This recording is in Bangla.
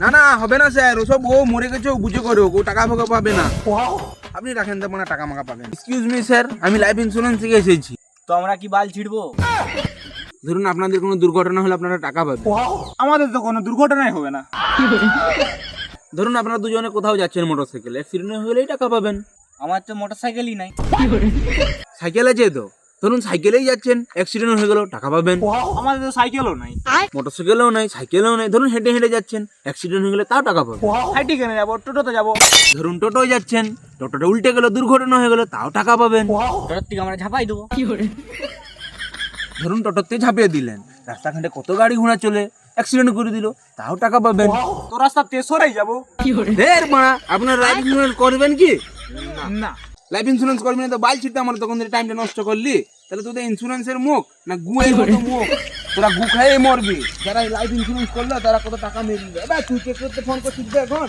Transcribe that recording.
না না হবে না স্যার, ওসব ও মরে গেছে, ও বুঝে করে ও টাকা ফাঁকা পাবে না। আপনি রাখেন তো মানে টাকা মাকা পাবেন। এক্সকিউজ মি স্যার, আমি লাইফ ইন্স্যুরেন্স থেকে এসেছি। তো আমরা কি বাল ছিড়বো? ধরুন আপনাদের কোনো দুর্ঘটনা হলে আপনারা টাকা পাবেন। আমাদের তো কোনো দুর্ঘটনাই হবে না। ধরুন আপনারা দুজনে কোথাও যাচ্ছেন মোটরসাইকেল, অ্যাক্সিডেন্ট হলেই টাকা পাবেন। আমার তো মোটরসাইকেলই নাই। সাইকেল আছে তো, ধরুন সাইকেলেই যাচ্ছেন, অ্যাক্সিডেন্ট হয়ে গেল টাকা পাবেন। আমাদের তো সাইকেলও নাই। মোটরসাইকেলও নাই, সাইকেলও নাই, ধরুন হেঁটে হেঁটে যাচ্ছেন, অ্যাক্সিডেন্ট হয়ে গেলে তাও টাকা পাবেন। হাইটি কেন যাবো? টোটোতে যাবো। ধরুন টোটো যাচ্ছেন, টোটোটা উল্টে গেল, দুর্ঘটনা হয়ে গেল, তাও টাকা পাবেন। টোটোর থেকে আমরা ঝাঁপাই দেবো। ধরুন টোটোতে ঝাঁপিয়ে দিলেন, রাস্তাঘাটে কত গাড়ি ঘোড়া চলে, অ্যাক্সিডেন্ট করে দিল, তাও টাকা পাবেন। তো রাস্তা তেসরাই যাবো। ঢের মারা, আপনার লাইফ ইন্স্যুরেন্স করবেন কি? না। লাইফ ইন্স্যুরেন্স করবি না তো বাল ছিটতে আমার তখন টাইমটা নষ্ট করলি। তাহলে তোদের ইন্স্যুরেন্সের মুখ না গুয়ের মতো মুখ, তোরা গু খাইয়ে মরবি। যারা লাইফ ইন্স্যুরেন্স করলো তারা কত টাকা মেরে দিবে। এবার তুই চেক করতে ফোন করছিস এখন।